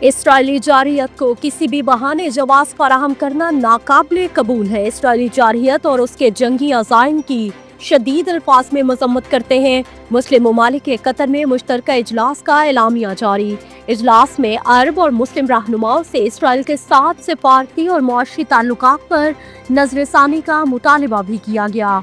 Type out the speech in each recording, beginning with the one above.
اسرائیلی جارحیت کو کسی بھی بہانے جواز فراہم کرنا ناقابل قبول ہے۔ اسرائیلی جارحیت اور اس کے جنگی عزائم کی شدید الفاظ میں مذمت کرتے ہیں۔ مسلم ممالک کے قطر میں مشترکہ اجلاس کا اعلامیہ جاری۔ اجلاس میں عرب اور مسلم رہنماؤں سے اسرائیل کے ساتھ سفارتی اور معاشی تعلقات پر نظر ثانی کا مطالبہ بھی کیا گیا۔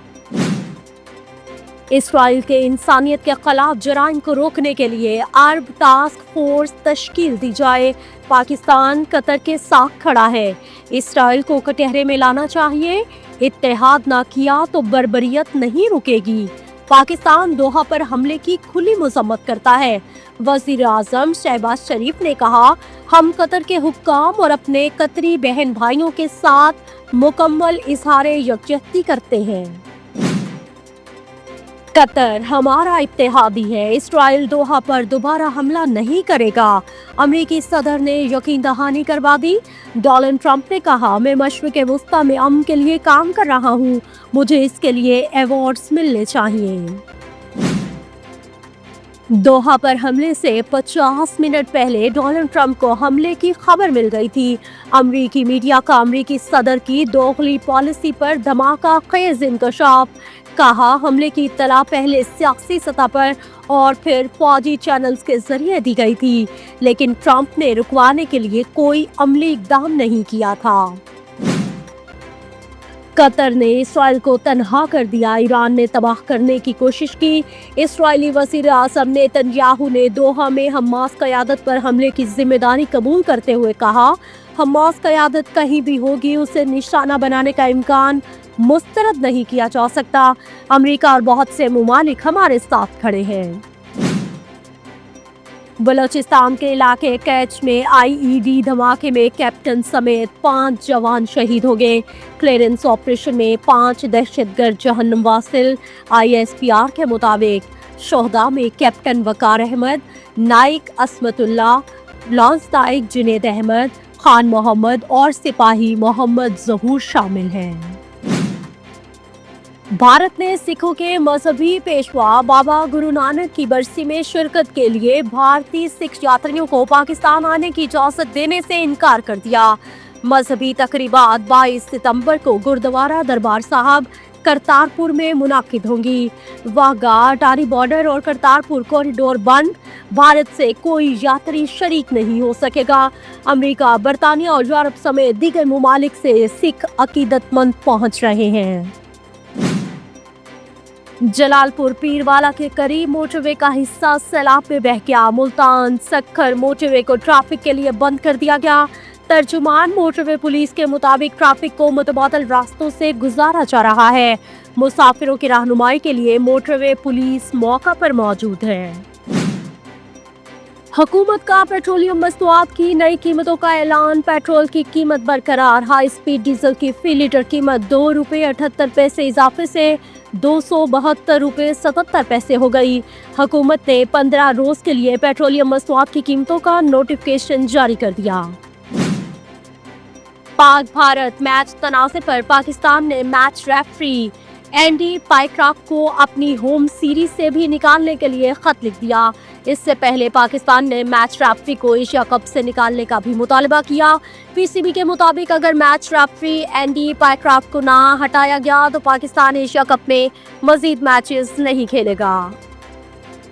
اسرائیل کے انسانیت کے خلاف جرائم کو روکنے کے لیے عرب ٹاسک فورس تشکیل دی جائے۔ پاکستان قطر کے ساتھ کھڑا ہے۔ اسرائیل کو کٹہرے میں لانا چاہیے۔ اتحاد نہ کیا تو بربریت نہیں رکے گی۔ پاکستان دوحہ پر حملے کی کھلی مذمت کرتا ہے۔ وزیر اعظم شہباز شریف نے کہا، ہم قطر کے حکام اور اپنے قطری بہن بھائیوں کے ساتھ مکمل اظہار یکجہتی کرتے ہیں۔ قطر ہمارا اتحادی ہے۔ اسرائیل دوحہ پر دوبارہ حملہ نہیں کرے گا۔ امریکی صدر نے یقین دہانی کروا دی۔ ڈونلڈ ٹرمپ نے کہا، میں مشرق وسطی میں امن کے لیے کام کر رہا ہوں، مجھے اس کے لیے ایوارڈز ملنے چاہیے۔ دوحہ پر حملے سے 50 منٹ پہلے ڈونلڈ ٹرمپ کو حملے کی خبر مل گئی تھی۔ امریکی میڈیا کا امریکی صدر کی داخلی پالیسی پر دھماکہ خیز انکشاف۔ کہا، حملے کی اطلاع پہلے سیاسی سطح پر اور پھر فوجی چینلز کے ذریعے دی گئی تھی، لیکن ٹرمپ نے رکوانے کے لیے کوئی عملی اقدام نہیں کیا تھا۔ قطر نے اسرائیل کو تنہا کر دیا۔ ایران نے تباہ کرنے کی کوشش کی۔ اسرائیلی وزیر اعظم نیتن یاہو نے دوحہ میں حماس قیادت پر حملے کی ذمہ داری قبول کرتے ہوئے کہا، حماس قیادت کہیں بھی ہوگی، اسے نشانہ بنانے کا امکان مسترد نہیں کیا جا سکتا۔ امریکہ اور بہت سے ممالک ہمارے ساتھ کھڑے ہیں۔ بلوچستان کے علاقے کیچ میں IED دھماکے میں کیپٹن سمیت 5 جوان شہید ہو گئے۔ کلیئرنس آپریشن میں 5 دہشت گرد جہنم واصل۔ ISPR کے مطابق شہداء میں کیپٹن وقار احمد، نائک عصمت اللہ، لانس نائک جنید احمد، خان محمد اور سپاہی محمد ظہور شامل ہیں۔ بھارت نے سکھوں کے مذہبی پیشوا بابا گرو نانک کی برسی میں شرکت کے لیے بھارتی سکھ یاتریوں کو پاکستان آنے کی اجازت دینے سے انکار کر دیا۔ مذہبی تقریبات 22 ستمبر کو گردوارہ دربار صاحب کرتارپور میں منعقد ہوں گی۔ واہگہ اٹاری بارڈر اور کرتارپور کوریڈور بند۔ بھارت سے کوئی یاتری شریک نہیں ہو سکے گا۔ امریکہ، برطانیہ اور یورپ سمیت دیگر ممالک سے سکھ عقیدت مند پہنچ رہے ہیں۔ جلال پور پیروالا کے قریب موٹر وے کا حصہ سیلاب میں بہہ گیا۔ ملتان سکھر موٹر وے کو ٹریفک کے لیے بند کر دیا گیا۔ ترجمان موٹر وے پولیس کے مطابق ٹریفک کو متبادل راستوں سے گزارا جا رہا ہے۔ مسافروں کی رہنمائی کے لیے موٹر وے پولیس موقع پر موجود ہے۔ حکومت کا پیٹرولیم مصنوعات کی نئی قیمتوں کا اعلان۔ پیٹرول کی قیمت برقرار۔ ہائی اسپیڈ ڈیزل کی فی لیٹر قیمت 2 روپے 78 پیسے اضافے سے 272 روپے 77 پیسے ہو گئی۔ حکومت نے 15 روز کے لیے پیٹرولیم مصنوعات کی قیمتوں کا نوٹیفکیشن جاری کر دیا۔ پاک بھارت میچ تنازع پر پاکستان نے میچ ریفری اینڈی پائیکراک کو اپنی ہوم سیریز سے بھی نکالنے کے لیے خط لکھ دیا۔ اس سے پہلے پاکستان نے میچ ریفری کو ایشیا کپ سے نکالنے کا بھی مطالبہ کیا۔ PCB کے مطابق اگر میچ ریفری اینڈی پائیکراک کو نہ ہٹایا گیا تو پاکستان ایشیا کپ میں مزید میچز نہیں کھیلے گا۔